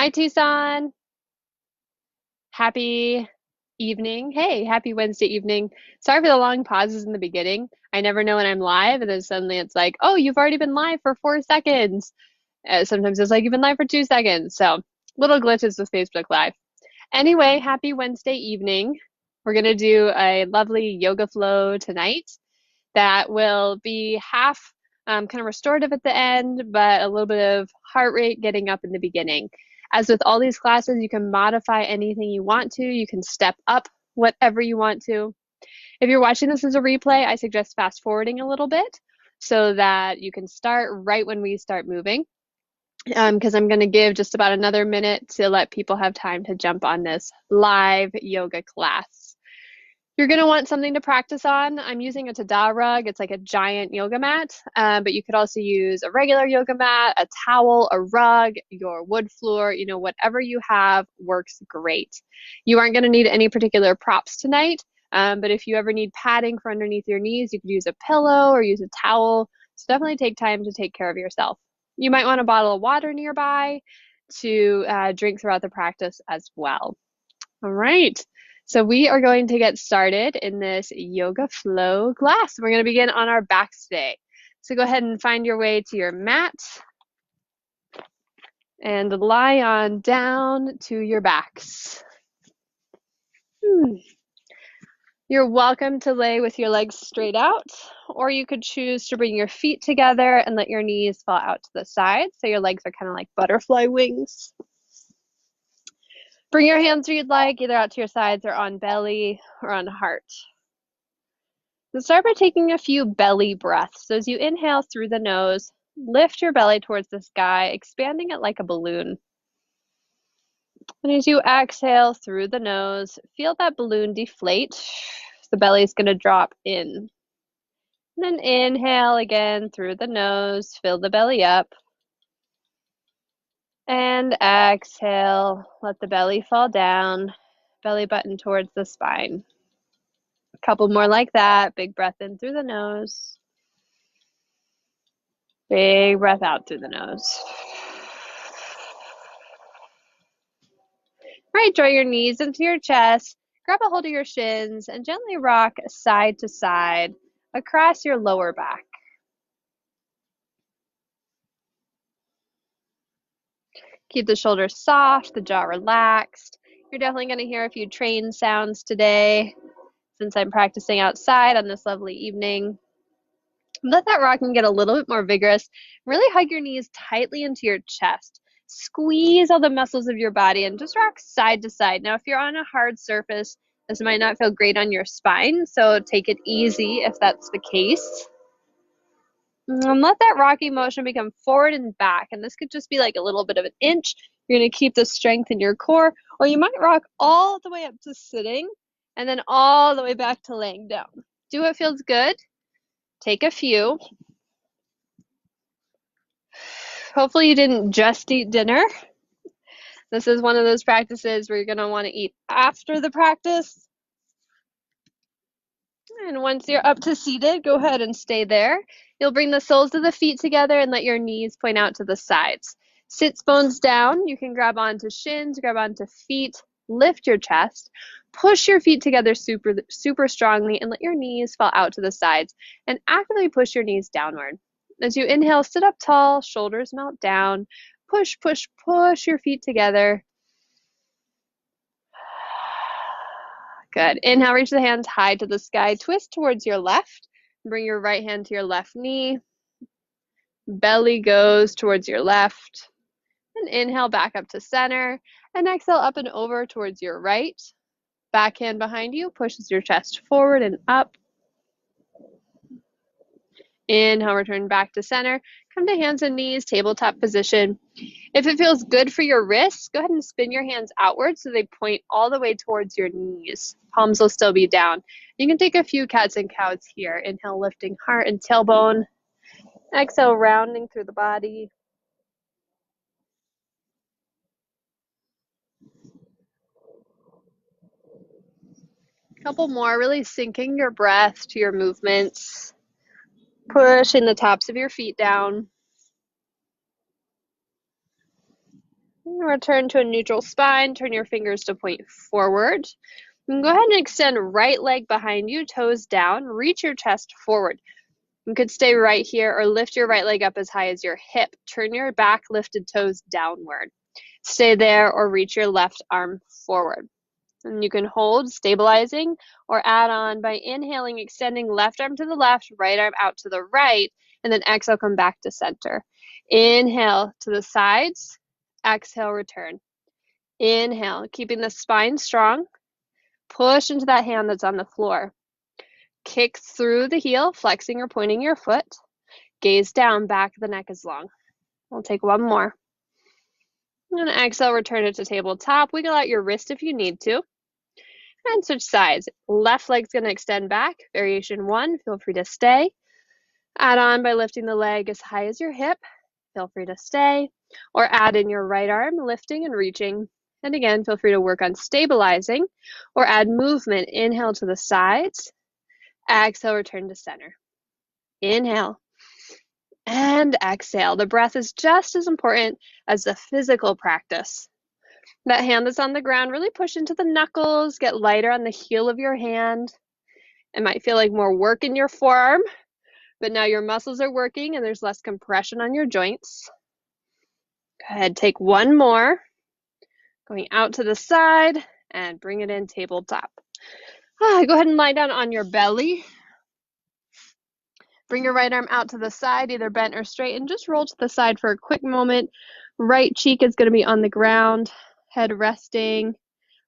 Hi, Tucson. Happy evening. Hey, happy Wednesday evening. Sorry for the long pauses in the beginning. I never know when I'm live, and then suddenly it's like, oh, you've already been live for 4 seconds. Sometimes it's like you've been live for 2 seconds. So little glitches with Facebook Live. Anyway, happy Wednesday evening. We're going to do a lovely yoga flow tonight that will be half kind of restorative at the end, but a little bit of heart rate getting up in the beginning. As with all these classes, you can modify anything you want to. You can step up whatever you want to. If you're watching this as a replay, I suggest fast forwarding a little bit so that you can start right when we start moving. Because I'm going to give just about another minute to let people have time to jump on this live yoga class. You're going to want something to practice on. I'm using a Tada rug. It's like a giant yoga mat, but you could also use a regular yoga mat, a towel, a rug, your wood floor, whatever you have works great. You aren't going to need any particular props tonight, but if you ever need padding for underneath your knees, you could use a pillow or use a towel. So definitely take time to take care of yourself. You might want a bottle of water nearby to drink throughout the practice as well. All right. So we are going to get started in this yoga flow class. We're going to begin on our backs today. So go ahead and find your way to your mat and lie on down to your backs. You're welcome to lay with your legs straight out, or you could choose to bring your feet together and let your knees fall out to the side. So your legs are kind of like butterfly wings. Bring your hands where you'd like, either out to your sides or on belly or on heart. So start by taking a few belly breaths. So as you inhale through the nose, lift your belly towards the sky, expanding it like a balloon. And as you exhale through the nose, feel that balloon deflate. The belly is going to drop in. And then inhale again through the nose, fill the belly up. And exhale, let the belly fall down, belly button towards the spine. A couple more like that. Big breath in through the nose. Big breath out through the nose. All right, draw your knees into your chest. Grab a hold of your shins and gently rock side to side across your lower back. Keep the shoulders soft, the jaw relaxed. You're definitely going to hear a few train sounds today since I'm practicing outside on this lovely evening. Let that rocking get a little bit more vigorous. Really hug your knees tightly into your chest. Squeeze all the muscles of your body and just rock side to side. Now, if you're on a hard surface, this might not feel great on your spine, so take it easy if that's the case. And let that rocking motion become forward and back. And this could just be like a little bit of an inch. You're going to keep the strength in your core, or you might rock all the way up to sitting and then all the way back to laying down. Do what feels good. Take a few. Hopefully you didn't just eat dinner. This is one of those practices where you're going to want to eat after the practice. And once you're up to seated, go ahead and stay there. You'll bring the soles of the feet together and let your knees point out to the sides. Sits bones down. You can grab onto shins, grab onto feet, lift your chest, push your feet together super strongly, and let your knees fall out to the sides. And actively push your knees downward. As you inhale, sit up tall, shoulders melt down. Push, push, push your feet together. Good. Inhale, reach the hands high to the sky. Twist towards your left. Bring your right hand to your left knee. Belly goes towards your left. And inhale back up to center. And exhale up and over towards your right. Back hand behind you pushes your chest forward and up. Inhale, return back to center. Come to hands and knees, tabletop position. If it feels good for your wrists, go ahead and spin your hands outward so they point all the way towards your knees. Palms will still be down. You can take a few cats and cows here. Inhale, lifting heart and tailbone. Exhale, rounding through the body. Couple more, really syncing your breath to your movements. Pushing the tops of your feet down. Return to a neutral spine. Turn your fingers to point forward. And go ahead and extend right leg behind you, toes down. Reach your chest forward. You could stay right here or lift your right leg up as high as your hip. Turn your back lifted toes downward. Stay there or reach your left arm forward. And you can hold, stabilizing, or add on by inhaling, extending left arm to the left, right arm out to the right, and then exhale, come back to center. Inhale to the sides, exhale, return. Inhale, keeping the spine strong. Push into that hand that's on the floor. Kick through the heel, flexing or pointing your foot. Gaze down, back of the neck is long. We'll take one more. And exhale, return it to tabletop. Wiggle out your wrist if you need to. And switch sides. Left leg's going to extend back. Variation 1, feel free to stay. Add on by lifting the leg as high as your hip. Feel free to stay. Or add in your right arm, lifting and reaching. And again, feel free to work on stabilizing or add movement. Inhale to the sides. Exhale, return to center. Inhale. And exhale. The breath is just as important as the physical practice. That hand that's on the ground, really push into the knuckles, get lighter on the heel of your hand. It might feel like more work in your forearm, but now your muscles are working and there's less compression on your joints. Go ahead, take one more. Going out to the side and bring it in tabletop. Go ahead and lie down on your belly. Bring your right arm out to the side, either bent or straight, and just roll to the side for a quick moment. Right cheek is going to be on the ground, head resting.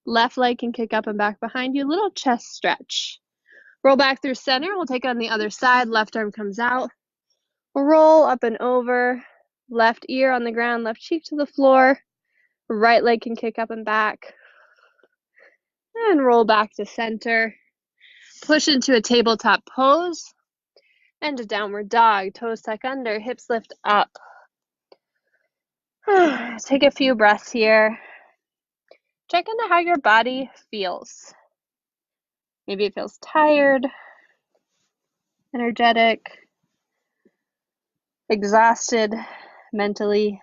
Left leg can kick up and back behind you. Little chest stretch. Roll back through center. We'll take it on the other side. Left arm comes out. Roll up and over. Left ear on the ground, left cheek to the floor. Right leg can kick up and back. And roll back to center. Push into a tabletop pose. And a downward dog. Toes tuck under, hips lift up. Take a few breaths here. Check into how your body feels. Maybe it feels tired, energetic, exhausted mentally.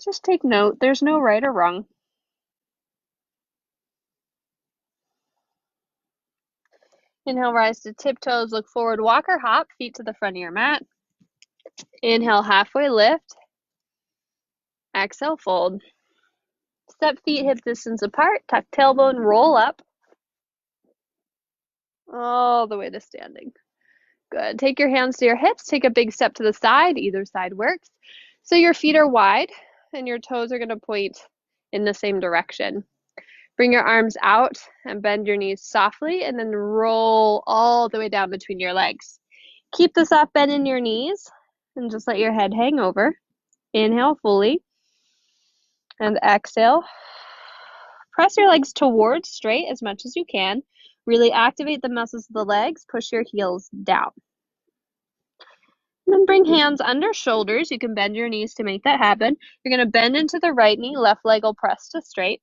Just take note. There's no right or wrong. Inhale, rise to tiptoes, look forward, walk or hop, feet to the front of your mat. Inhale, halfway lift. Exhale, fold. Step feet hip distance apart, tuck tailbone, roll up. All the way to standing. Good. Take your hands to your hips, take a big step to the side, either side works. So your feet are wide and your toes are going to point in the same direction. Bring your arms out and bend your knees softly and then roll all the way down between your legs. Keep the soft bend in your knees and just let your head hang over. Inhale fully and exhale. Press your legs towards straight as much as you can. Really activate the muscles of the legs. Push your heels down. And then bring hands under shoulders. You can bend your knees to make that happen. You're going to bend into the right knee. Left leg will press to straight.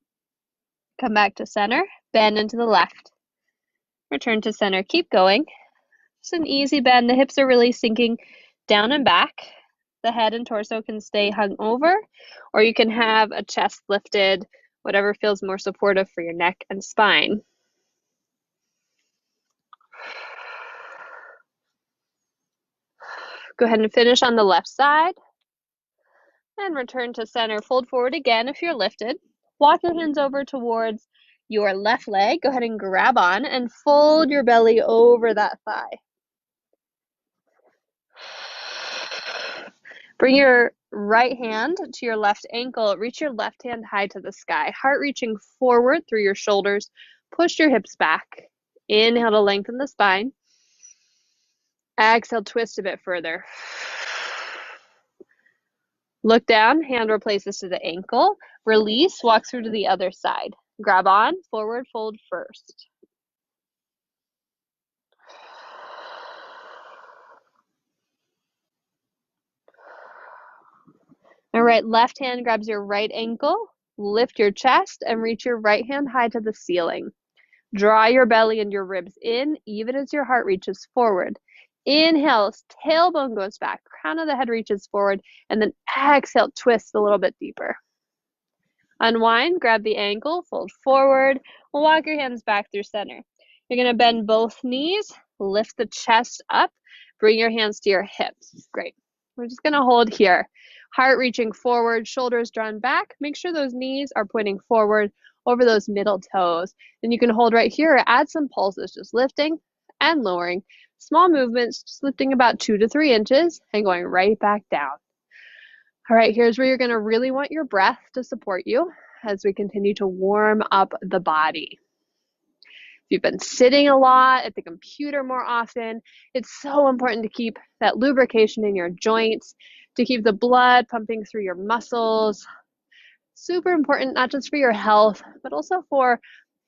Come back to center. Bend into the left. Return to center. Keep going. Just an easy bend. The hips are really sinking down and back. The head and torso can stay hung over, or you can have a chest lifted, whatever feels more supportive for your neck and spine. Go ahead and finish on the left side. And return to center. Fold forward again if you're lifted. Walk your hands over towards your left leg. Go ahead and grab on and fold your belly over that thigh. Bring your right hand to your left ankle. Reach your left hand high to the sky. Heart reaching forward through your shoulders. Push your hips back. Inhale to lengthen the spine. Exhale, twist a bit further. Look down, hand replaces to the ankle. Release, walk through to the other side. Grab on, forward fold first. All right, left hand grabs your right ankle. Lift your chest and reach your right hand high to the ceiling. Draw your belly and your ribs in, even as your heart reaches forward. Inhale, tailbone goes back, crown of the head reaches forward, and then exhale, twist a little bit deeper. Unwind, grab the ankle, fold forward, walk your hands back through center. You're going to bend both knees, lift the chest up, bring your hands to your hips. Great. We're just going to hold here. Heart reaching forward, shoulders drawn back. Make sure those knees are pointing forward over those middle toes. And you can hold right here or add some pulses, just lifting and lowering. Small movements, just lifting about 2 to 3 inches and going right back down. All right, here's where you're going to really want your breath to support you as we continue to warm up the body. If you've been sitting a lot at the computer more often, it's so important to keep that lubrication in your joints, to keep the blood pumping through your muscles. Super important, not just for your health, but also for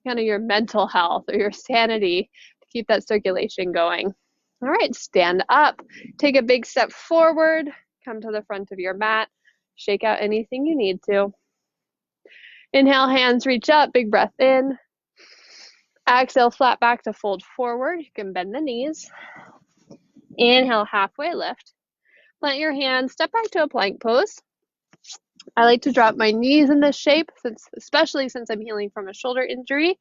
kind of your mental health or your sanity, to keep that circulation going. All right, stand up. Take a big step forward. Come to the front of your mat. Shake out anything you need to. Inhale, hands reach up, big breath in. Exhale, flat back to fold forward. You can bend the knees. Inhale, halfway lift. Plant your hands, step back to a plank pose. I like to drop my knees in this shape, especially since I'm healing from a shoulder injury.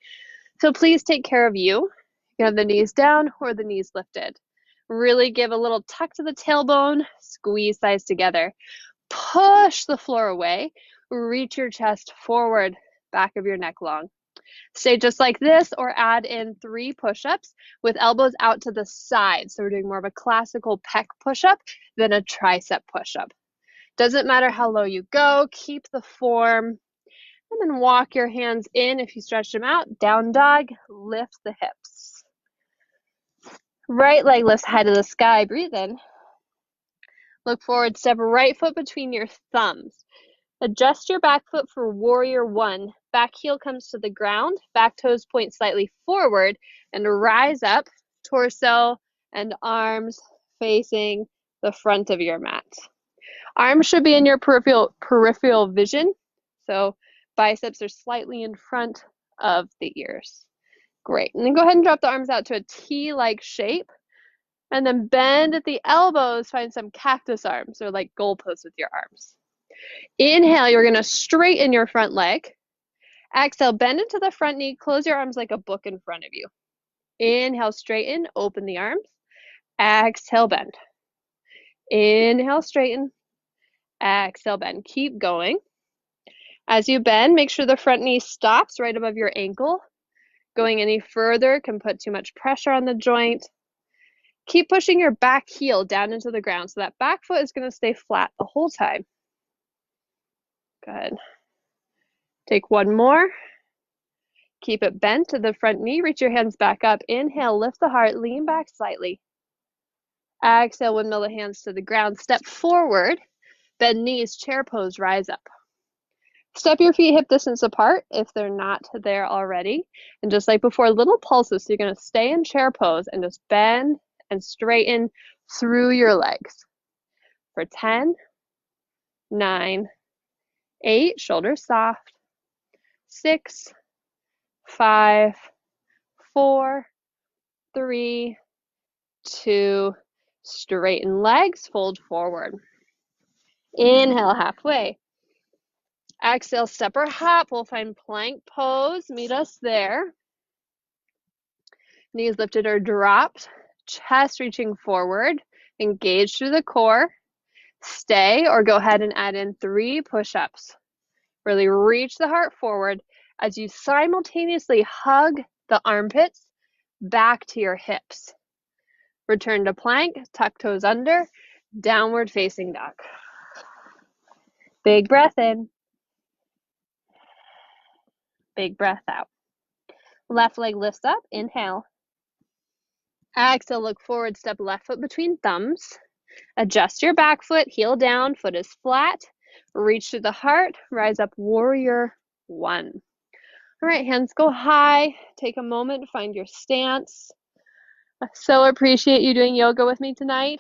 So please take care of you. You can have the knees down or the knees lifted. Really give a little tuck to the tailbone, squeeze thighs together. Push the floor away, reach your chest forward, back of your neck long. Stay just like this or add in 3 push-ups with elbows out to the side. So we're doing more of a classical pec push-up than a tricep push-up. Doesn't matter how low you go, keep the form. And then walk your hands in if you stretch them out. Down dog, lift the hips. Right leg lifts high to the sky, breathe in. Look forward, step right foot between your thumbs. Adjust your back foot for warrior 1. Back heel comes to the ground, back toes point slightly forward, and rise up, torso and arms facing the front of your mat. Arms should be in your peripheral vision, so biceps are slightly in front of the ears. Great, and then go ahead and drop the arms out to a T-like shape, and then bend at the elbows, find some cactus arms, or like goalposts with your arms. Inhale, you're going to straighten your front leg. Exhale, bend into the front knee, close your arms like a book in front of you. Inhale, straighten, open the arms. Exhale, bend. Inhale, straighten. Exhale, bend. Keep going. As you bend, make sure the front knee stops right above your ankle. Going any further can put too much pressure on the joint. Keep pushing your back heel down into the ground so that back foot is going to stay flat the whole time. Good. Take one more. Keep it bent to the front knee. Reach your hands back up. Inhale, lift the heart, lean back slightly. Exhale, windmill the hands to the ground. Step forward, bend knees, chair pose, rise up. Step your feet hip distance apart if they're not there already. And just like before, little pulses. So you're going to stay in chair pose and just bend and straighten through your legs. For 10, 9, 8, shoulders soft, 6, 5, 4, 3, 2, straighten legs, fold forward. Inhale, halfway. Exhale, step or hop. We'll find plank pose. Meet us there. Knees lifted or dropped. Chest reaching forward. Engage through the core. Stay or go ahead and add in 3 push-ups. Really reach the heart forward as you simultaneously hug the armpits back to your hips. Return to plank, tuck toes under, downward facing dog. Big breath in. Big breath out. Left leg lifts up, inhale. Exhale, look forward, step left foot between thumbs. Adjust your back foot, heel down, foot is flat. Reach through the heart, rise up, warrior 1. All right, hands go high. Take a moment, find your stance. I so appreciate you doing yoga with me tonight.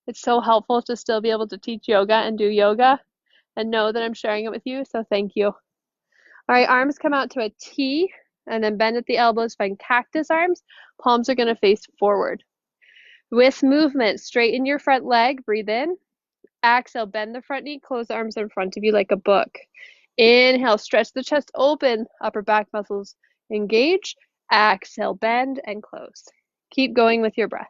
It's so helpful to still be able to teach yoga and do yoga and know that I'm sharing it with you, so thank you. All right, arms come out to a T and then bend at the elbows, find cactus arms. Palms are going to face forward. With movement, straighten your front leg, breathe in. Exhale, bend the front knee, close the arms in front of you like a book. Inhale, stretch the chest open, upper back muscles engage. Exhale, bend and close. Keep going with your breath.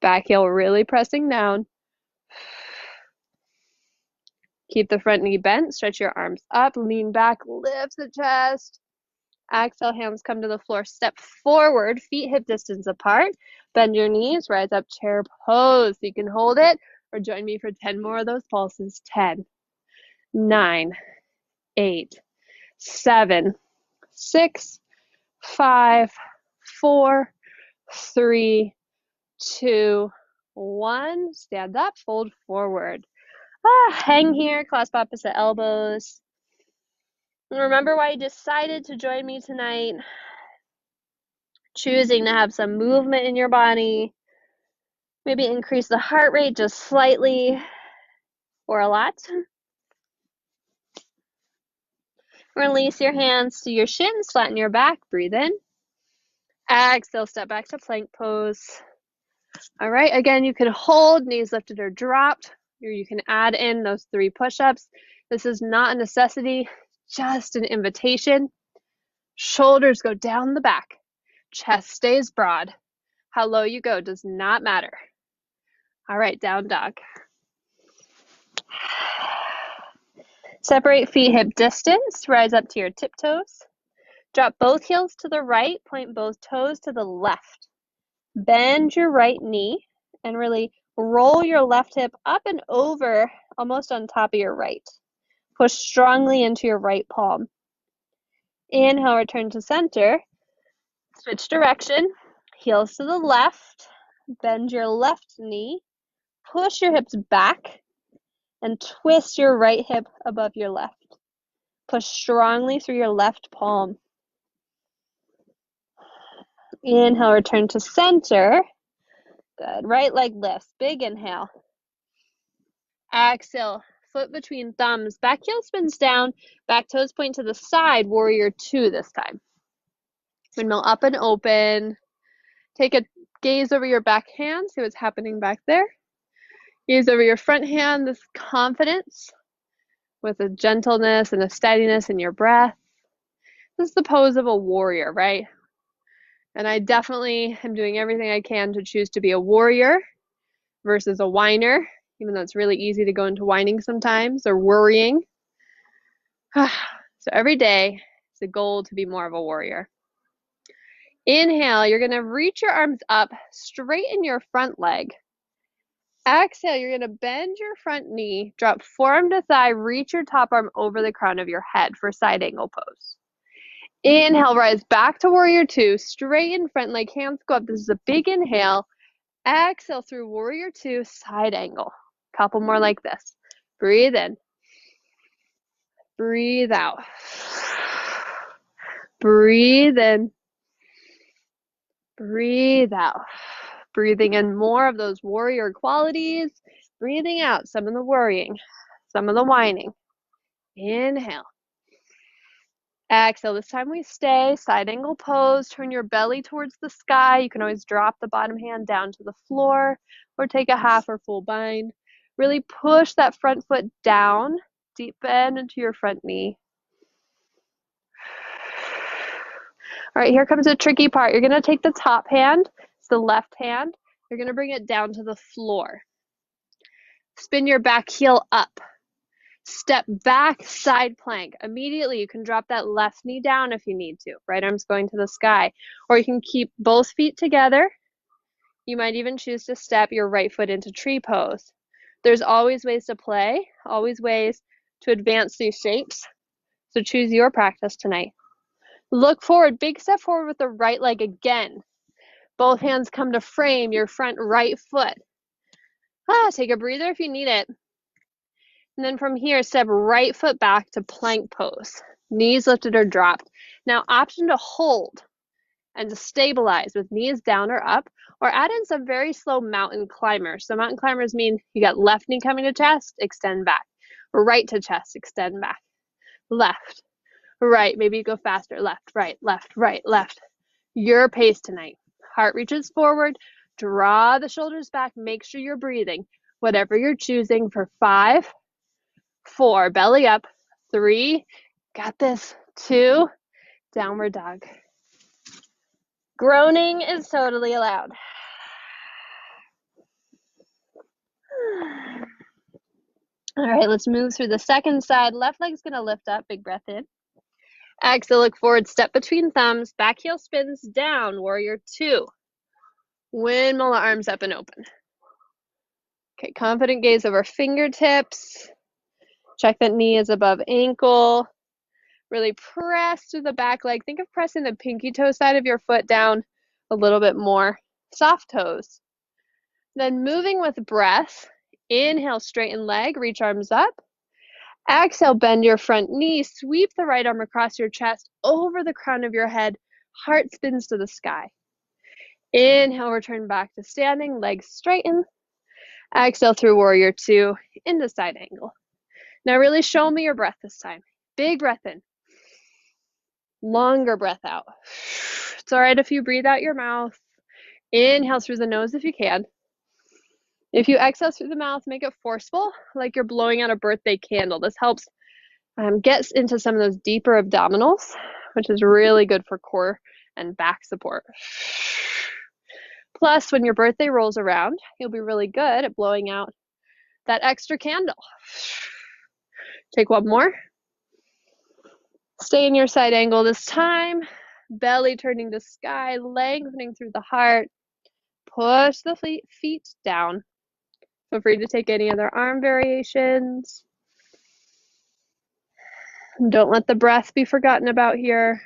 Back heel really pressing down. Keep the front knee bent, stretch your arms up, lean back, lift the chest. Exhale, hands come to the floor, step forward, feet hip distance apart. Bend your knees, rise up, chair pose. You can hold it or join me for 10 more of those pulses. 10, 9, 8, 7, 6, 5, 4, 3, 2, 1. Stand up, fold forward. Hang here, clasp opposite elbows. And remember why you decided to join me tonight. Choosing to have some movement in your body. Maybe increase the heart rate just slightly or a lot. Release your hands to your shins, flatten your back, breathe in. Exhale, step back to plank pose. All right, again, you can hold, knees lifted or dropped, or you can add in those 3 push-ups. This is not a necessity, just an invitation. Shoulders go down the back. Chest stays broad. How low you go does not matter. All right, down dog. Separate feet hip distance, rise up to your tiptoes. Drop both heels to the right, point both toes to the left. Bend your right knee and really roll your left hip up and over, almost on top of your right. Push strongly into your right palm. Inhale, return to center. Switch direction, heels to the left. Bend your left knee. Push your hips back and twist your right hip above your left. Push strongly through your left palm. Inhale, return to center. Good. Right leg lifts. Big inhale. Exhale. Foot between thumbs. Back heel spins down. Back toes point to the side. Warrior 2 this time. Windmill up and open. Take a gaze over your back hand. See what's happening back there. Gaze over your front hand. This confidence with a gentleness and a steadiness in your breath. This is the pose of a warrior, right? And I definitely am doing everything I can to choose to be a warrior versus a whiner, even though it's really easy to go into whining sometimes or worrying. So every day, it's a goal to be more of a warrior. Inhale, you're going to reach your arms up, straighten your front leg. Exhale, you're going to bend your front knee, drop forearm to thigh, reach your top arm over the crown of your head for side angle pose. Inhale, rise back to warrior 2, straighten front leg, hands go up. This is a big inhale. Exhale through warrior 2, side angle. Couple more like this. Breathe in. Breathe out. Breathe in. Breathe out. Breathing in more of those warrior qualities. Breathing out some of the worrying, some of the whining. Inhale. Exhale. This time we stay. Side angle pose. Turn your belly towards the sky. You can always drop the bottom hand down to the floor or take a half or full bind. Really push that front foot down. Deep bend into your front knee. All right, here comes the tricky part. You're going to take the top hand, it's the left hand. You're going to bring it down to the floor. Spin your back heel up. Step back, side plank. Immediately, you can drop that left knee down if you need to. Right arm's going to the sky. Or you can keep both feet together. You might even choose to step your right foot into tree pose. There's always ways to play, always ways to advance these shapes. So choose your practice tonight. Look forward, big step forward with the right leg again. Both hands come to frame your front right foot. Take a breather if you need it. And then from here, step right foot back to plank pose. Knees lifted or dropped. Now, option to hold. and to stabilize with knees down or up, or add in some very slow mountain climbers. So mountain climbers mean you got left knee coming to chest, extend back, right to chest, extend back, left, right. Maybe you go faster, left, right, left. Your pace tonight. Heart reaches forward, draw the shoulders back, make sure you're breathing. Whatever you're choosing for 5, 4, belly up, 3, got this, 2, downward dog. Groaning is totally allowed. All right, let's move through the second side. Left leg's gonna lift up, big breath in. Exhale, look forward, step between thumbs, back heel spins down, warrior 2. Windmill arms up and open. Okay, confident gaze over fingertips. Check that knee is above ankle. Really press through the back leg. Think of pressing the pinky toe side of your foot down a little bit more. Soft toes. Then moving with breath. Inhale, straighten leg, reach arms up. Exhale, bend your front knee. Sweep the right arm across your chest, over the crown of your head. Heart spins to the sky. Inhale, return back to standing, legs straighten. Exhale through warrior 2 into side angle. Now really show me your breath this time. Big breath in. Longer breath out. It's all right if you breathe out your mouth. Inhale through the nose if you can. If you exhale through the mouth, make it forceful, like you're blowing out a birthday candle. This helps get into some of those deeper abdominals, which is really good for core and back support. Plus, when your birthday rolls around, you'll be really good at blowing out that extra candle. Take one more. Stay in your side angle this time. Belly turning to sky, lengthening through the heart. Push the feet down. Feel free to take any other arm variations. Don't let the breath be forgotten about here.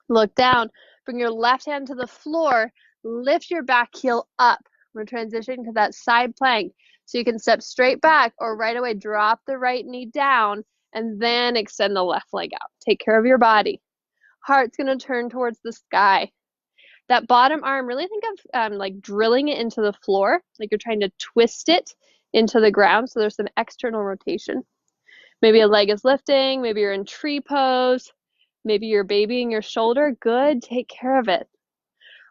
Look down. Bring your left hand to the floor. Lift your back heel up. We're transitioning to that side plank. So you can step straight back or right away drop the right knee down and then extend the left leg out. Take care of your body. Heart's going to turn towards the sky. That bottom arm, really think of like drilling it into the floor, like you're trying to twist it into the ground. So there's some external rotation. Maybe a leg is lifting. Maybe you're in tree pose. Maybe you're babying your shoulder. Good. Take care of it.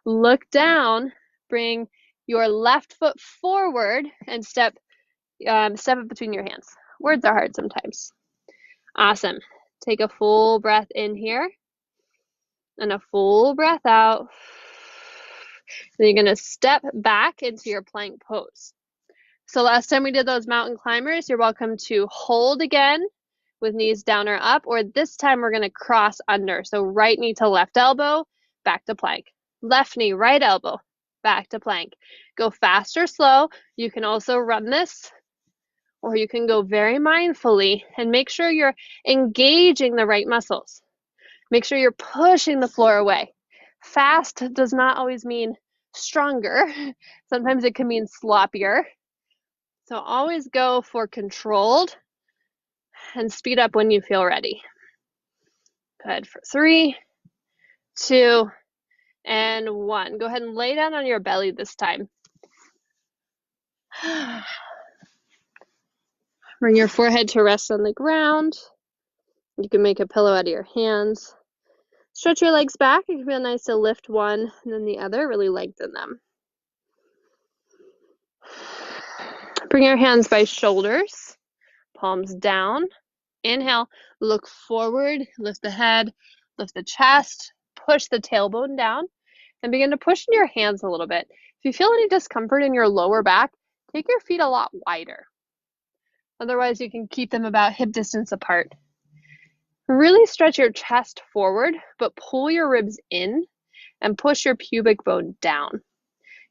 Look down. Bring your left foot forward and step it between your hands. Words are hard sometimes. Awesome. Take a full breath in here and a full breath out. Then you're going to step back into your plank pose. So last time we did those mountain climbers, you're welcome to hold again with knees down or up, or this time we're going to cross under. So right knee to left elbow, back to plank. Left knee, right elbow, back to plank. Go fast or slow. You can also run this, or you can go very mindfully and make sure you're engaging the right muscles. Make sure you're pushing the floor away. Fast does not always mean stronger. Sometimes it can mean sloppier. So always go for controlled and speed up when you feel ready. Good for 3, 2, and 1. Go ahead and lay down on your belly this time. Bring your forehead to rest on the ground. You can make a pillow out of your hands. Stretch your legs back. It can feel nice to lift one and then the other, really lengthen them. Bring your hands by shoulders, palms down. Inhale, look forward, lift the head, lift the chest, push the tailbone down, and begin to push in your hands a little bit. If you feel any discomfort in your lower back, take your feet a lot wider. Otherwise, you can keep them about hip distance apart. Really stretch your chest forward, but pull your ribs in and push your pubic bone down.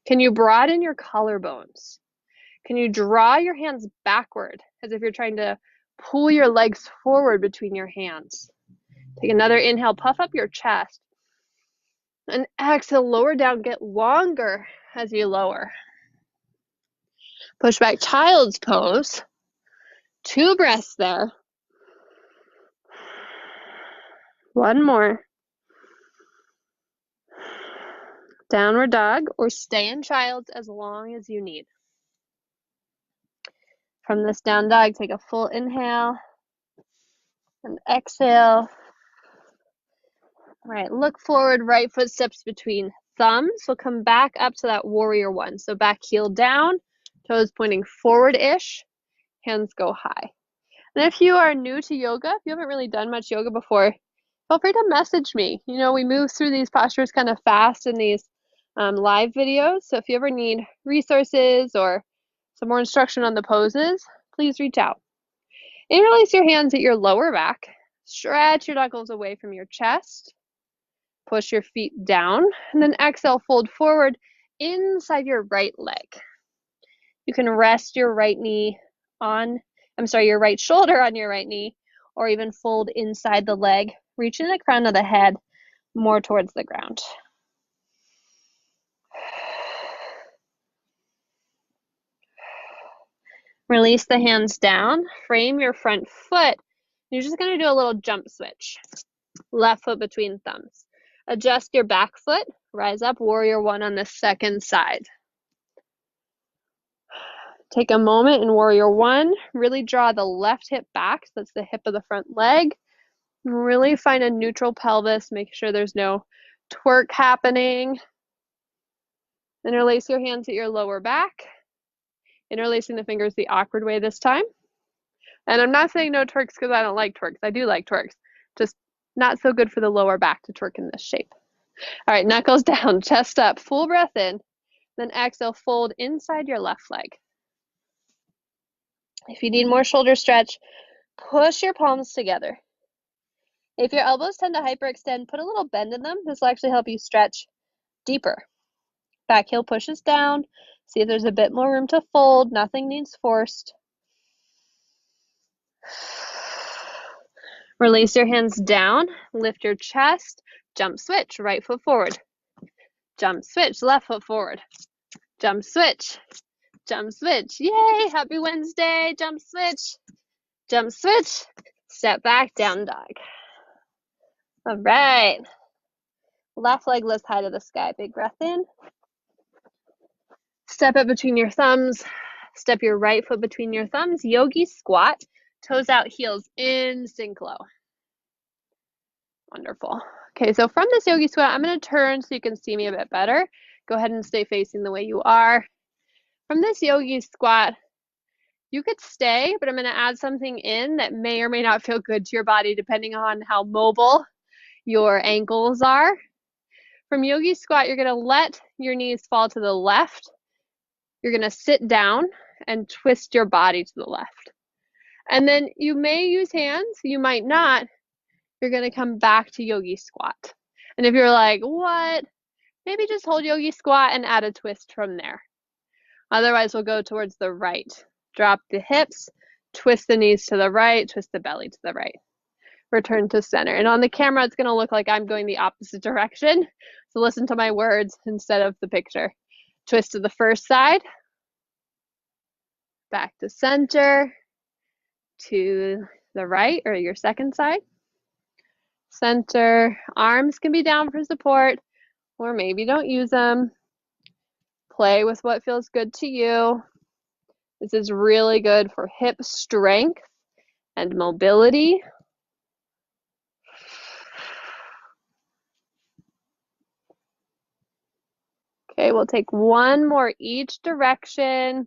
Can you broaden your collarbones? Can you draw your hands backward as if you're trying to pull your legs forward between your hands? Take another inhale, puff up your chest. And exhale, lower down, get longer as you lower. Push back child's pose. 2 breaths there. One more. Downward dog, or stay in child's as long as you need. From this down dog, take a full inhale and exhale. All right, look forward, right foot steps between thumbs. We'll come back up to that warrior one. So back heel down, toes pointing forward-ish, hands go high. And if you are new to yoga, if you haven't really done much yoga before, feel free to message me. You know, we move through these postures kind of fast in these live videos. So if you ever need resources or some more instruction on the poses, please reach out. Interlace your hands at your lower back. Stretch your knuckles away from your chest. Push your feet down, and then exhale, fold forward inside your right leg. You can rest your right your right shoulder on your right knee, or even fold inside the leg, reaching the crown of the head more towards the ground. Release the hands down, frame your front foot. You're just going to do a little jump switch. Left foot between thumbs. Adjust your back foot, rise up, warrior one on the second side. Take a moment in warrior one, really draw the left hip back, so that's the hip of the front leg. Really find a neutral pelvis, make sure there's no twerk happening. Interlace your hands at your lower back. Interlacing the fingers the awkward way this time. And I'm not saying no twerks because I don't like twerks. I do like twerks. Just not so good for the lower back to twerk in this shape. All right, knuckles down, chest up, full breath in. Then exhale, fold inside your left leg. If you need more shoulder stretch, push your palms together. If your elbows tend to hyperextend, put a little bend in them. This will actually help you stretch deeper. Back heel pushes down. See if there's a bit more room to fold. Nothing needs forced. Release your hands down. Lift your chest. Jump switch. Right foot forward. Jump switch. Left foot forward. Jump switch. Jump switch. Yay! Happy Wednesday. Jump switch. Jump switch. Step back. Down dog. All right. Left leg lifts high to the sky. Big breath in. Step it between your thumbs. Step your right foot between your thumbs. Yogi squat. Toes out, heels in, sink low. Wonderful. Okay, so from this yogi squat, I'm going to turn so you can see me a bit better. Go ahead and stay facing the way you are. From this yogi squat, you could stay, but I'm going to add something in that may or may not feel good to your body depending on how mobile your ankles are. From yogi squat, you're going to let your knees fall to the left. You're going to sit down and twist your body to the left. And then you may use hands, you might not. You're going to come back to yogi squat. And if you're like, what? Maybe just hold yogi squat and add a twist from there. Otherwise, we'll go towards the right. Drop the hips, twist the knees to the right, twist the belly to the right. Return to center. And on the camera, it's going to look like I'm going the opposite direction. So listen to my words instead of the picture. Twist to the first side. Back to center. To the right or your second side. Center. Arms can be down for support, or maybe don't use them. Play with what feels good to you. This is really good for hip strength and mobility. Okay, we'll take one more each direction.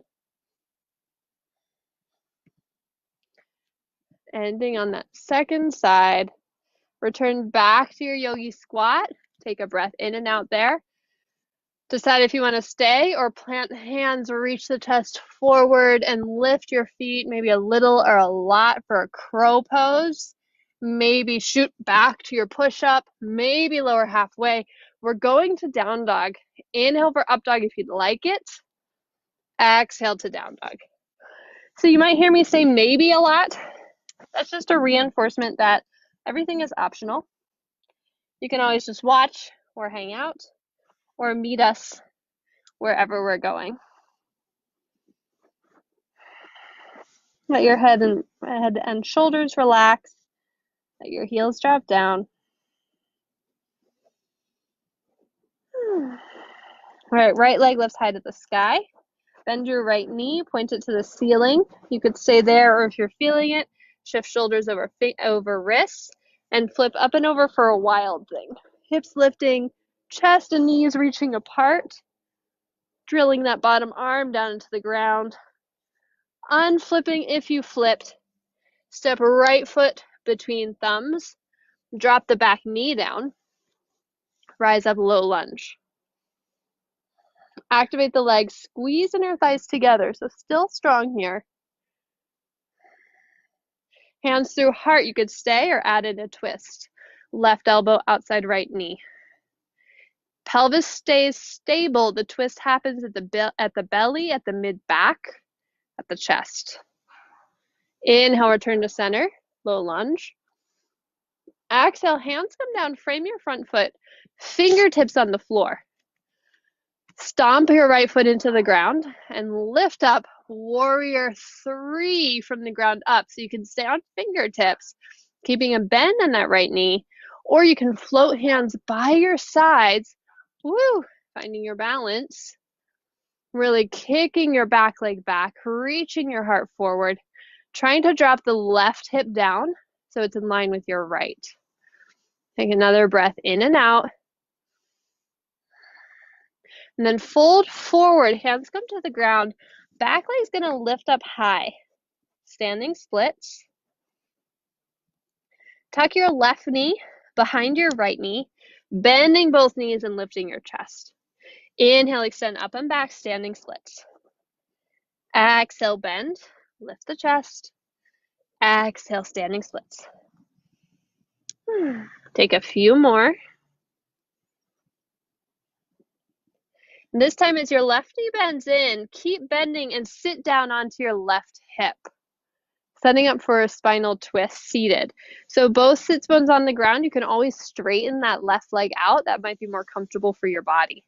Ending on that second side. Return back to your yogi squat. Take a breath in and out there. Decide if you want to stay or plant hands, reach the chest forward and lift your feet maybe a little or a lot for a crow pose. Maybe shoot back to your push-up, maybe lower halfway. We're going to down dog. Inhale for up dog if you'd like it. Exhale to down dog. So you might hear me say maybe a lot. That's just a reinforcement that everything is optional. You can always just watch or hang out or meet us wherever we're going. Let your head and shoulders relax. Let your heels drop down. All right, right leg lifts high to the sky. Bend your right knee, point it to the ceiling. You could stay there, or if you're feeling it, shift shoulders over wrists and flip up and over for a wild thing. Hips lifting, chest and knees reaching apart, drilling that bottom arm down into the ground. Unflipping if you flipped. Step right foot between thumbs. Drop the back knee down. Rise up, low lunge. Activate the legs, squeeze inner thighs together, so still strong here. Hands through heart, you could stay or add in a twist. Left elbow outside right knee. Pelvis stays stable. The twist happens at the belly, at the mid-back, at the chest. Inhale, return to center, low lunge. Exhale, hands come down, frame your front foot, fingertips on the floor. Stomp your right foot into the ground and lift up warrior 3 from the ground up. So you can stay on fingertips, keeping a bend in that right knee, or you can float hands by your sides. Woo, finding your balance. Really kicking your back leg back, reaching your heart forward, trying to drop the left hip down so it's in line with your right. Take another breath in and out. And then fold forward, hands come to the ground. Back leg's gonna lift up high. Standing splits. Tuck your left knee behind your right knee, bending both knees and lifting your chest. Inhale, extend up and back, standing splits. Exhale, bend, lift the chest. Exhale, standing splits. Take a few more. This time as your left knee bends in, keep bending and sit down onto your left hip. Setting up for a spinal twist seated. So both sits bones on the ground, you can always straighten that left leg out. That might be more comfortable for your body.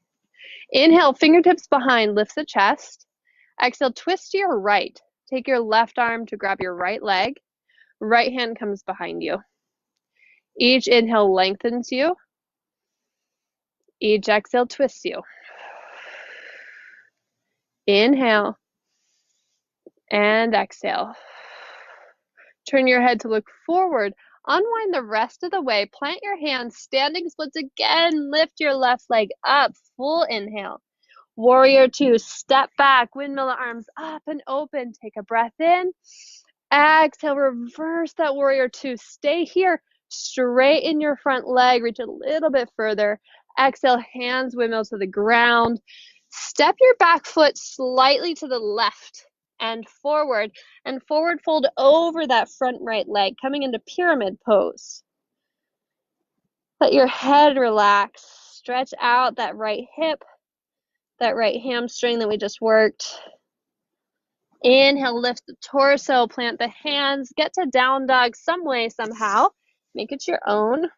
Inhale, fingertips behind, lift the chest. Exhale, twist to your right. Take your left arm to grab your right leg. Right hand comes behind you. Each inhale lengthens you. Each exhale twists you. Inhale and exhale. Turn your head to look forward. Unwind the rest of the way. Plant your hands, standing splits again. Lift your left leg up. Full inhale. Warrior 2, step back. Windmill arms up and open. Take a breath in. Exhale, reverse that warrior 2. Stay here. Straighten your front leg. Reach a little bit further. Exhale, hands windmill to the ground. Step your back foot slightly to the left and forward fold over that front right leg, coming into pyramid pose. Let your head relax. Stretch out that right hip, that right hamstring that we just worked. Inhale, lift the torso, plant the hands, get to down dog some way, somehow. Make it your own.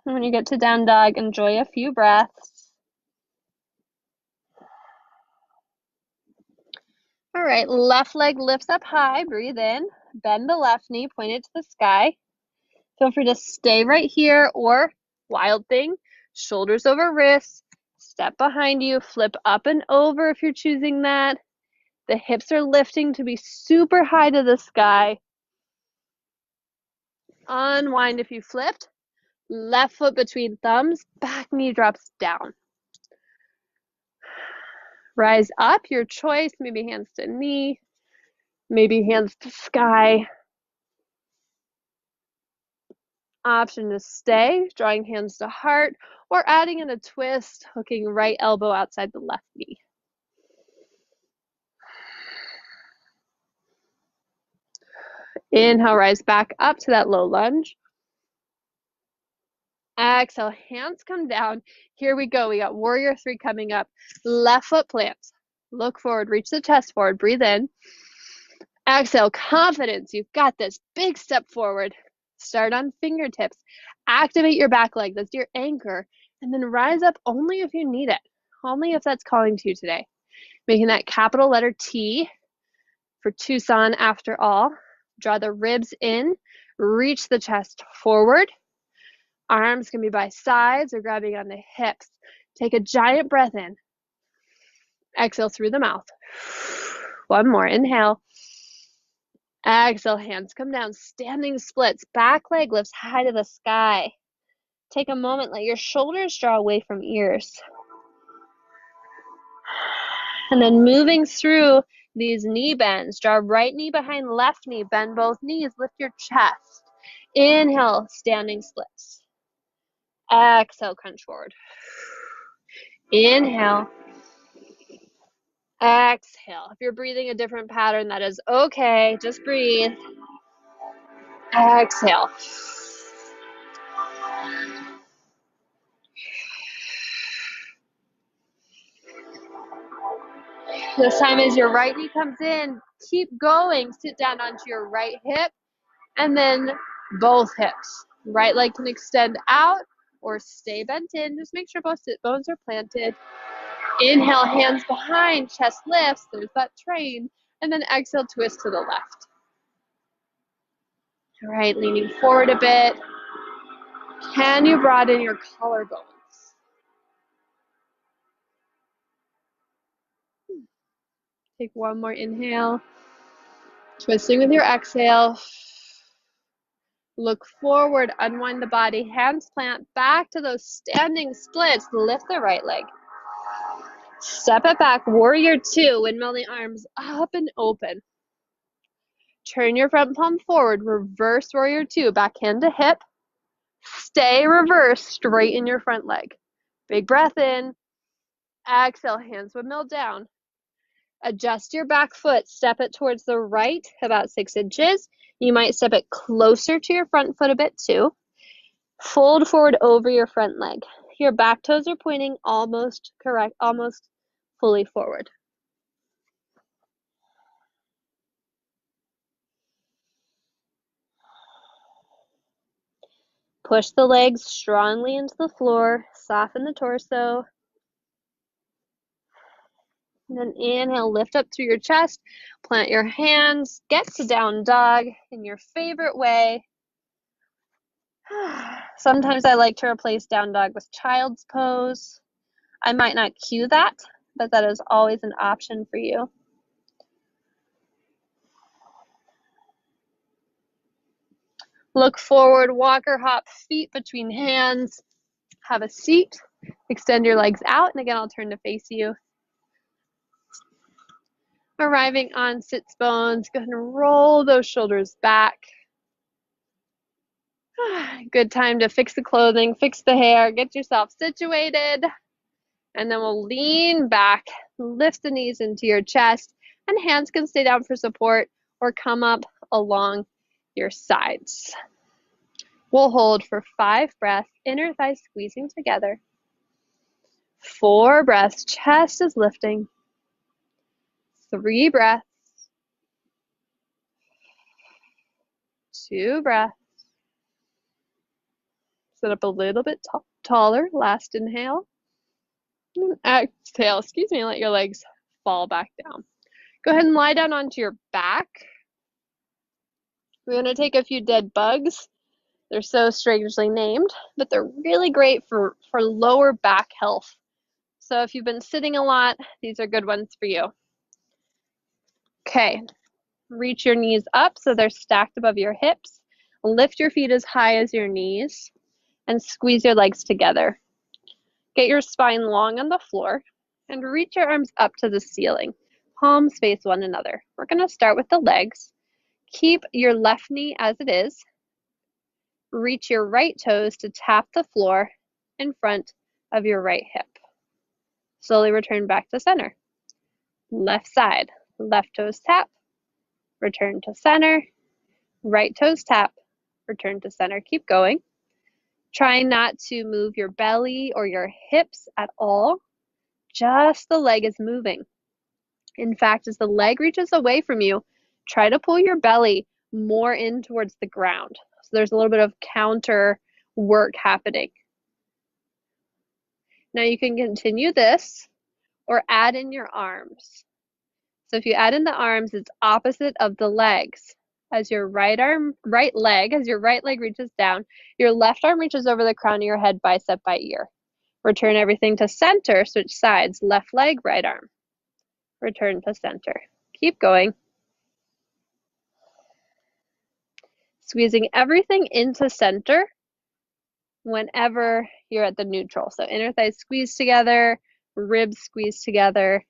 And when you get to down dog, enjoy a few breaths. All right, left leg lifts up high, breathe in, bend the left knee, point it to the sky. Feel free to stay right here or wild thing, shoulders over wrists, step behind you, flip up and over if you're choosing that. The hips are lifting to be super high to the sky. Unwind if you flipped. Left foot between thumbs, back knee drops down. Rise up, your choice, maybe hands to knee, maybe hands to sky. Option to stay, drawing hands to heart, or adding in a twist, hooking right elbow outside the left knee. Inhale, rise back up to that low lunge. Exhale, hands come down. Here we go. We got warrior 3 coming up. Left foot plants. Look forward, reach the chest forward, breathe in. Exhale, confidence. You've got this. Big step forward. Start on fingertips. Activate your back leg. That's your anchor. And then rise up only if you need it. Only if that's calling to you today. Making that capital letter T for Tucson after all. Draw the ribs in. Reach the chest forward. Arms can be by sides or grabbing on the hips. Take a giant breath in. Exhale through the mouth. One more. Inhale. Exhale, hands come down. Standing splits. Back leg lifts high to the sky. Take a moment. Let your shoulders draw away from ears. And then moving through these knee bends. Draw right knee behind left knee. Bend both knees. Lift your chest. Inhale, standing splits. Exhale, crunch forward. Inhale. Exhale. If you're breathing a different pattern, that is okay. Just breathe. Exhale. This time as your right knee comes in, keep going. Sit down onto your right hip and then both hips. Right leg can extend out or stay bent in. Just make sure both sit bones are planted. Inhale, hands behind, chest lifts. There's that train. And then exhale, twist to the left. All right, leaning forward a bit. Can you broaden your collarbones? Take one more inhale. Twisting with your exhale. Look forward, unwind the body, hands plant back to those standing splits. Lift the right leg. Step it back, warrior two, windmill the arms up and open. Turn your front palm forward, reverse warrior two, back hand to hip. Stay reverse, straighten your front leg. Big breath in. Exhale, hands windmill down. Adjust your back foot, step it towards the right about 6 inches. You might step it closer to your front foot a bit too. Fold forward over your front leg. Your back toes are pointing almost correct, almost fully forward. Push the legs strongly into the floor, soften the torso. And then inhale, lift up through your chest, plant your hands, get to down dog in your favorite way. Sometimes I like to replace down dog with child's pose. I might not cue that, but that is always an option for you. Look forward, walk or hop, feet between hands. Have a seat. Extend your legs out, and again, I'll turn to face you. Arriving on sits bones, go ahead and roll those shoulders back. Good time to fix the clothing, fix the hair, get yourself situated. And then we'll lean back, lift the knees into your chest, and hands can stay down for support or come up along your sides. We'll hold for 5 breaths, inner thighs squeezing together. 4 breaths, chest is lifting. 3 breaths. 2 breaths. Sit up a little bit taller. Last inhale. And exhale, let your legs fall back down. Go ahead and lie down onto your back. We're going to take a few dead bugs. They're so strangely named, but they're really great for lower back health. So if you've been sitting a lot, these are good ones for you. Okay, reach your knees up so they're stacked above your hips. Lift your feet as high as your knees and squeeze your legs together. Get your spine long on the floor and reach your arms up to the ceiling. Palms face one another. We're going to start with the legs. Keep your left knee as it is. Reach your right toes to tap the floor in front of your right hip. Slowly return back to center. Left side, left toes tap, return to center, right toes tap, return to center. Keep going. Try not to move your belly or your hips at all. Just the leg is moving. In fact, as the leg reaches away from you, try to pull your belly more in towards the ground. So there's a little bit of counter work happening. Now you can continue this or add in your arms. So if you add in the arms, it's opposite of the legs. as your right leg reaches down, your left arm reaches over the crown of your head, bicep by ear. Return everything to center, switch sides, left leg, right arm. Return to center. Keep going. Squeezing everything into center whenever you're at the neutral. So inner thighs squeeze together, ribs squeeze together.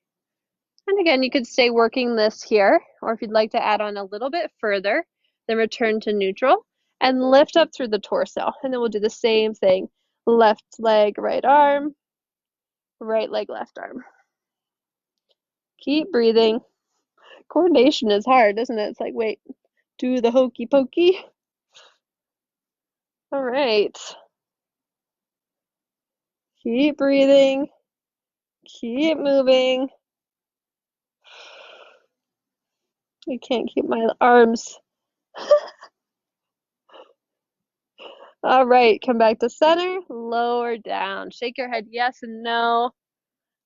And again, you could stay working this here, or if you'd like to add on a little bit further, then return to neutral and lift up through the torso. And then we'll do the same thing. Left leg, right arm, right leg, left arm. Keep breathing. Coordination is hard, isn't it? It's like, wait, do the hokey pokey. All right. Keep breathing. Keep moving. I can't keep my arms. All right, come back to center, lower down. Shake your head yes and no.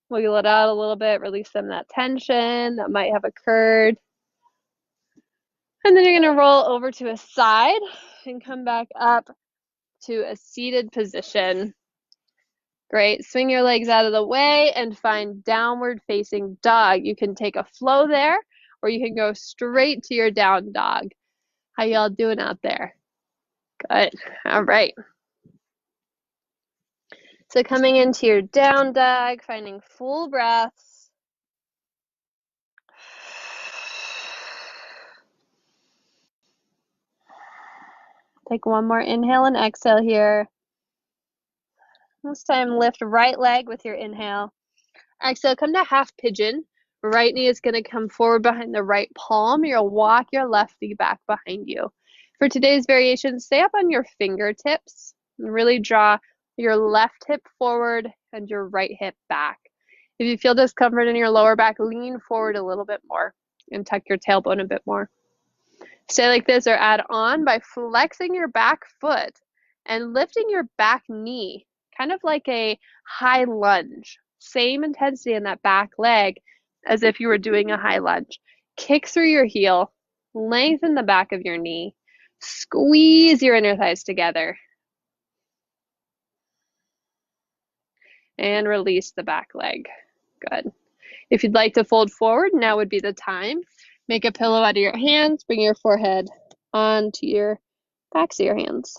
Wiggle it out a little bit, release some of that tension that might have occurred. And then you're gonna roll over to a side and come back up to a seated position. Great, swing your legs out of the way and find downward facing dog. You can take a flow there, or you can go straight to your down dog. How y'all doing out there? Good, all right. So coming into your down dog, finding full breaths. Take one more inhale and exhale here. This time lift right leg with your inhale. Exhale, come to half pigeon. Right knee is going to come forward behind the right palm. You'll walk your left knee back behind you. For today's variation, stay up on your fingertips and really draw your left hip forward and your right hip back. If you feel discomfort in your lower back, lean forward a little bit more and tuck your tailbone a bit more. Stay like this or add on by flexing your back foot and lifting your back knee, kind of like a high lunge. Same intensity in that back leg as if you were doing a high lunge. Kick through your heel, lengthen the back of your knee, squeeze your inner thighs together, and release the back leg. Good. If you'd like to fold forward, now would be the time. Make a pillow out of your hands, bring your forehead onto your backs of your hands.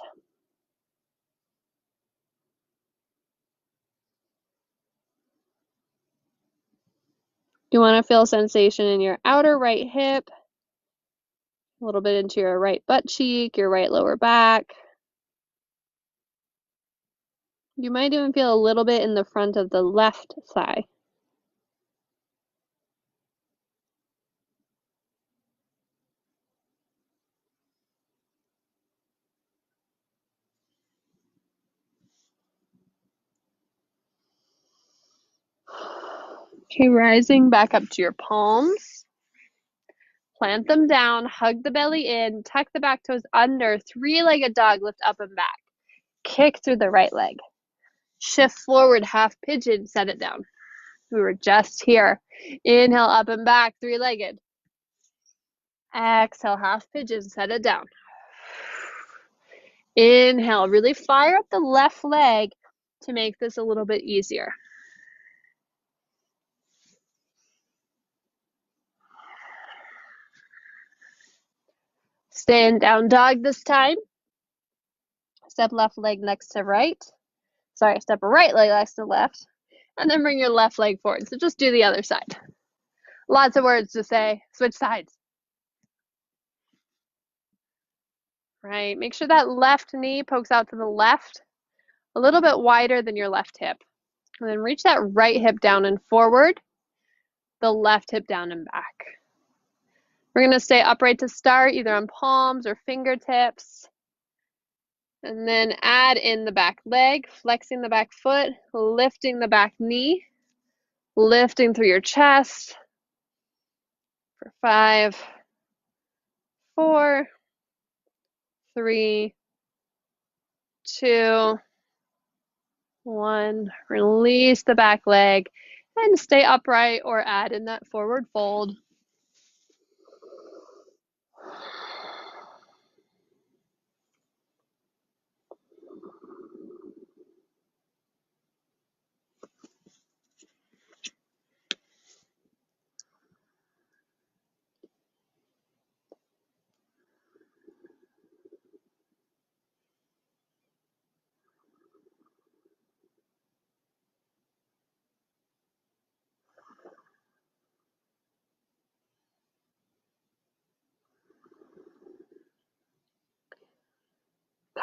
You want to feel sensation in your outer right hip, a little bit into your right butt cheek, your right lower back. You might even feel a little bit in the front of the left thigh. Okay, rising back up to your palms. Plant them down, hug the belly in, tuck the back toes under, three-legged dog, lift up and back. Kick through the right leg. Shift forward, half pigeon, set it down. We were just here. Inhale, up and back, three-legged. Exhale, half pigeon, set it down. Inhale, really fire up the left leg to make this a little bit easier. Stay in down dog this time. Step left leg next to right. Sorry, step right leg next to left. And then bring your left leg forward. So just do the other side. Lots of words to say. Switch sides. Right, make sure that left knee pokes out to the left, a little bit wider than your left hip. And then reach that right hip down and forward, the left hip down and back. We're going to stay upright to start, either on palms or fingertips. And then add in the back leg, flexing the back foot, lifting the back knee, lifting through your chest for 5, 4, 3, 2, 1. Release the back leg and stay upright or add in that forward fold.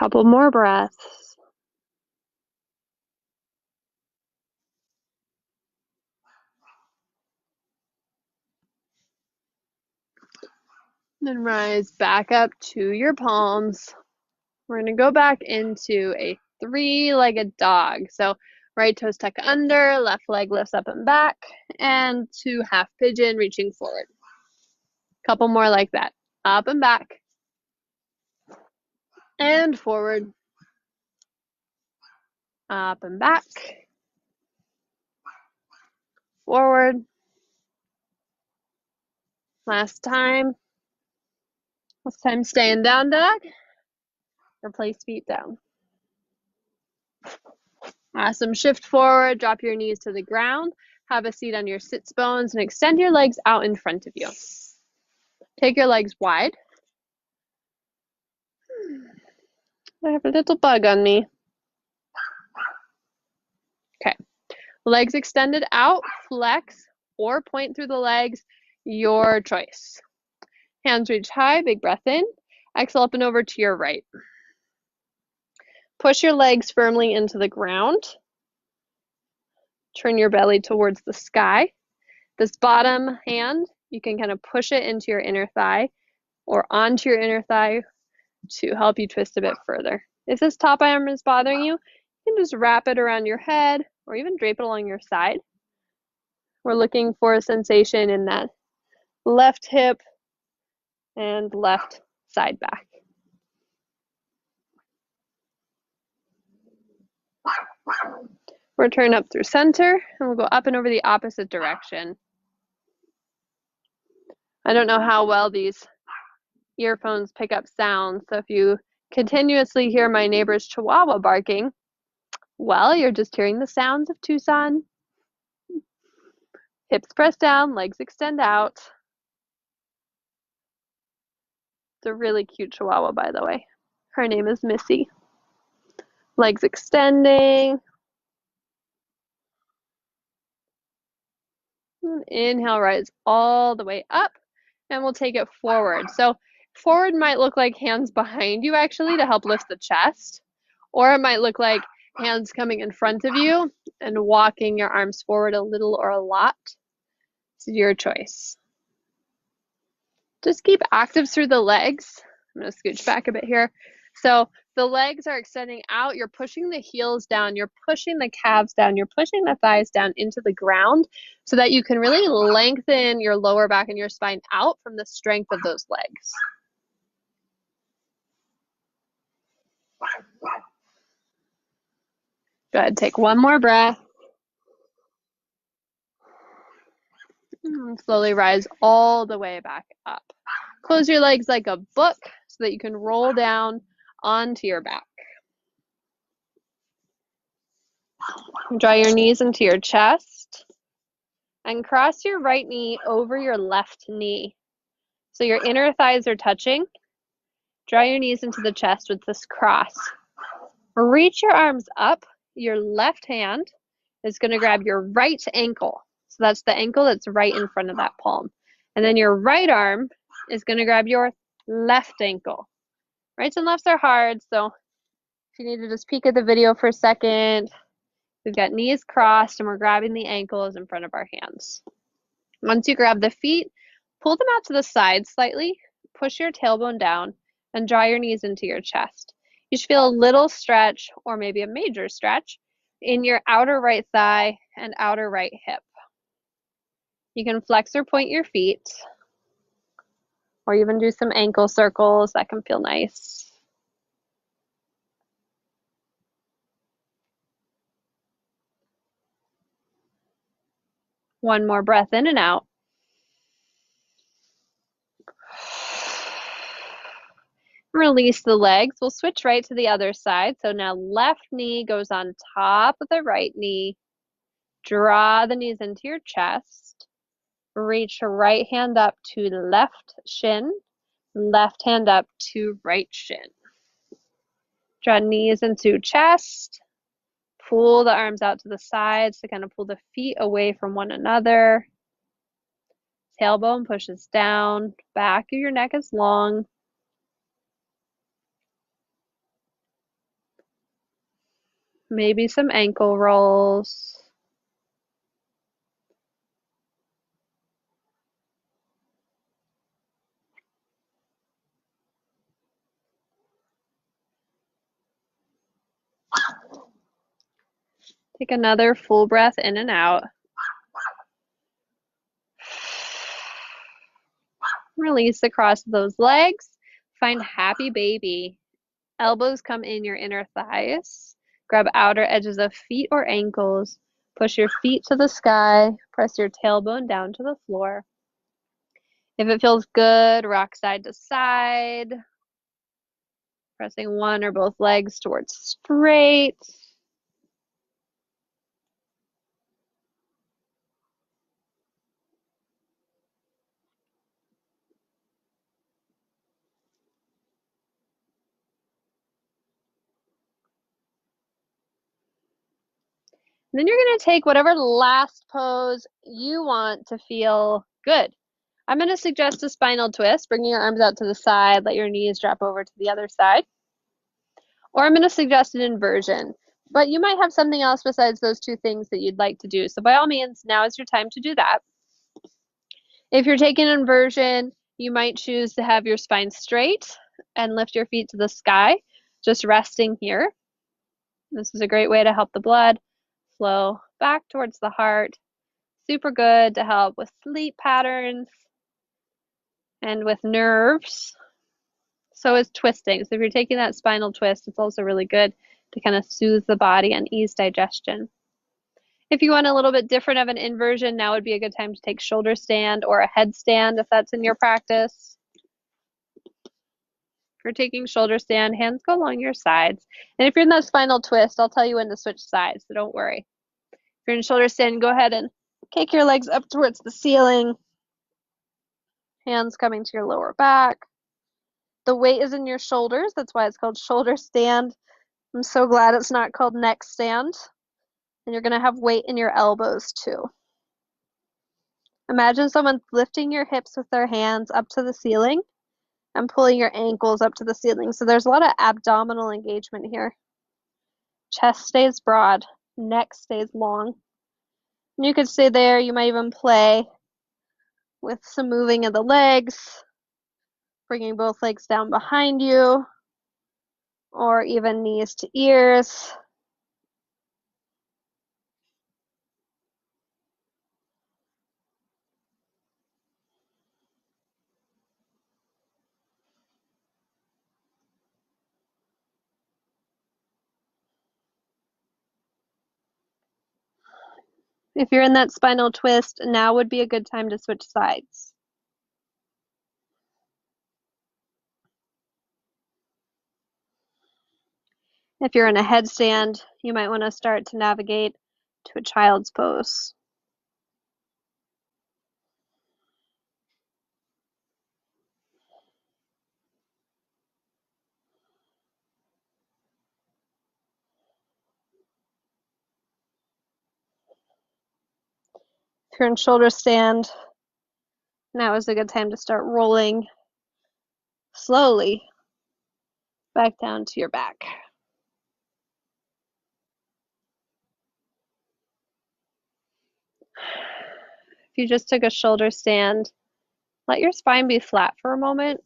Couple more breaths. Then rise back up to your palms. We're going to go back into a three-legged dog. So right toes tuck under, left leg lifts up and back, and to half pigeon, reaching forward. Couple more like that. Up and back, and forward. Up and back, forward. Last time. This time staying down dog, or place feet down. Awesome. Shift forward, drop your knees to the ground, have a seat on your sits bones, and extend your legs out in front of you. Take your legs wide. I have a little bug on me. Okay. Legs extended out, flex, or point through the legs, your choice. Hands reach high, big breath in. Exhale up and over to your right. Push your legs firmly into the ground. Turn your belly towards the sky. This bottom hand, you can kind of push it into your inner thigh or onto your inner thigh to help you twist a bit further. If this top arm is bothering you, you can just wrap it around your head or even drape it along your side. We're looking for a sensation in that left hip and left side back. Return up through center, and we'll go up and over the opposite direction. I don't know how well these earphones pick up sound, so if you continuously hear my neighbor's chihuahua barking, well, you're just hearing the sounds of Tucson. Hips press down, legs extend out. It's a really cute chihuahua, by the way. Her name is Missy. Legs extending. Inhale, rise all the way up, and we'll take it forward. So forward might look like hands behind you actually to help lift the chest, or it might look like hands coming in front of you and walking your arms forward a little or a lot. It's your choice. Just keep active through the legs. I'm going to scooch back a bit here. So the legs are extending out. You're pushing the heels down. You're pushing the calves down. You're pushing the thighs down into the ground so that you can really lengthen your lower back and your spine out from the strength of those legs. Go ahead, take one more breath. And slowly rise all the way back up. Close your legs like a book so that you can roll down onto your back. Draw your knees into your chest and cross your right knee over your left knee. So your inner thighs are touching. Draw your knees into the chest with this cross. Reach your arms up. Your left hand is going to grab your right ankle. So that's the ankle that's right in front of that palm. And then your right arm is going to grab your left ankle. Rights and lefts are hard, so if you need to just peek at the video for a second, we've got knees crossed and we're grabbing the ankles in front of our hands. Once you grab the feet, pull them out to the side slightly, push your tailbone down, and draw your knees into your chest. You should feel a little stretch, or maybe a major stretch, in your outer right thigh and outer right hip. You can flex or point your feet, or even do some ankle circles. That can feel nice. One more breath in and out. Release the legs. We'll switch right to the other side. So now left knee goes on top of the right knee. Draw the knees into your chest. Reach right hand up to left shin. Left hand up to right shin. Draw knees into chest. Pull the arms out to the sides to kind of pull the feet away from one another. Tailbone pushes down. Back of your neck is long. Maybe some ankle rolls. Take another full breath in and out. Release across those legs. Find happy baby. Elbows come in your inner thighs. Grab outer edges of feet or ankles. Push your feet to the sky. Press your tailbone down to the floor. If it feels good, rock side to side. Pressing one or both legs towards straight. Then you're going to take whatever last pose you want to feel good. I'm going to suggest a spinal twist, bringing your arms out to the side, let your knees drop over to the other side. Or I'm going to suggest an inversion, but you might have something else besides those two things that you'd like to do. So by all means, now is your time to do that. If you're taking an inversion, you might choose to have your spine straight and lift your feet to the sky, just resting here. This is a great way to help the blood flow back towards the heart. Super good to help with sleep patterns and with nerves. So is twisting. So if you're taking that spinal twist, it's also really good to kind of soothe the body and ease digestion. If you want a little bit different of an inversion, now would be a good time to take shoulder stand or a headstand if that's in your practice. If you're taking shoulder stand, hands go along your sides. And if you're in that spinal twist, I'll tell you when to switch sides, so don't worry. If you're in shoulder stand, go ahead and kick your legs up towards the ceiling. Hands coming to your lower back. The weight is in your shoulders. That's why it's called shoulder stand. I'm so glad it's not called neck stand. And you're going to have weight in your elbows too. Imagine someone lifting your hips with their hands up to the ceiling and pulling your ankles up to the ceiling. So there's a lot of abdominal engagement here. Chest stays broad, neck stays long. And you could stay there. You might even play with some moving of the legs, bringing both legs down behind you, or even knees to ears. If you're in that spinal twist, now would be a good time to switch sides. If you're in a headstand, you might want to start to navigate to a child's pose. If you're in shoulder stand, now is a good time to start rolling slowly back down to your back. If you just took a shoulder stand, let your spine be flat for a moment.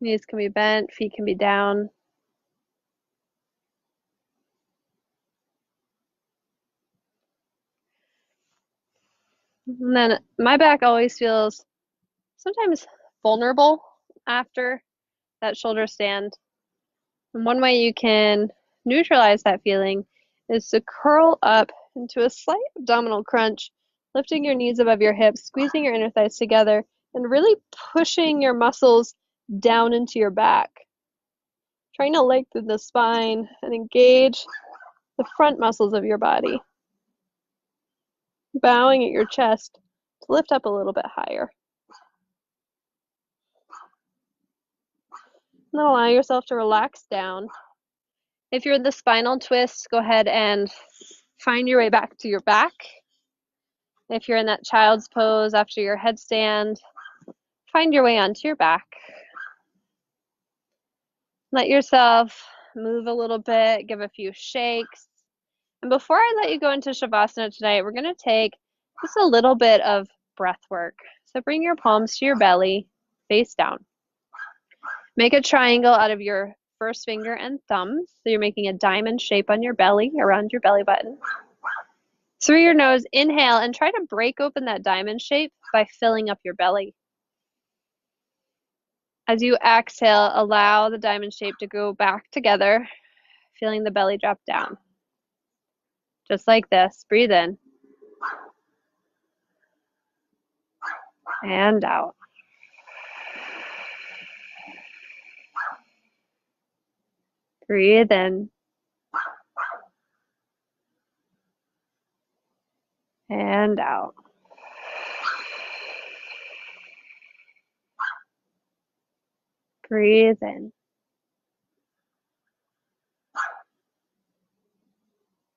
Knees can be bent, feet can be down. And then my back always feels sometimes vulnerable after that shoulder stand. And one way you can neutralize that feeling is to curl up into a slight abdominal crunch, lifting your knees above your hips, squeezing your inner thighs together, and really pushing your muscles down into your back. Trying to lengthen the spine and engage the front muscles of your body. Bowing at your chest to lift up a little bit higher. And then allow yourself to relax down. If you're in the spinal twist, go ahead and find your way back to your back. If you're in that child's pose after your headstand, find your way onto your back. Let yourself move a little bit, give a few shakes. And before I let you go into Shavasana tonight, we're going to take just a little bit of breath work. So bring your palms to your belly, face down. Make a triangle out of your first finger and thumbs. So you're making a diamond shape on your belly, around your belly button. Through your nose, inhale and try to break open that diamond shape by filling up your belly. As you exhale, allow the diamond shape to go back together, feeling the belly drop down. Just like this. Breathe in. And out. Breathe in. And out. Breathe in.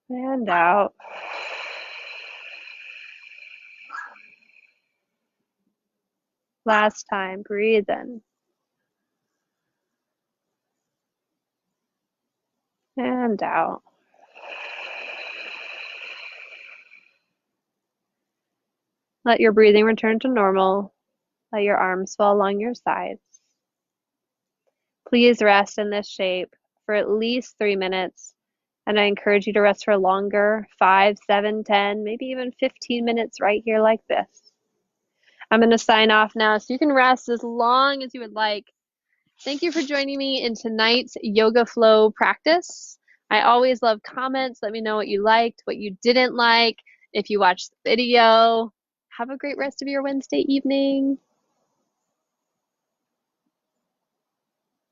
And out. Last time. Breathe in. And out. Let your breathing return to normal. Let your arms fall along your sides. Please rest in this shape for at least 3 minutes. And I encourage you to rest for longer, 5, 7, 10, maybe even 15 minutes right here like this. I'm going to sign off now so you can rest as long as you would like. Thank you for joining me in tonight's yoga flow practice. I always love comments. Let me know what you liked, what you didn't like, if you watched the video. Have a great rest of your Wednesday evening.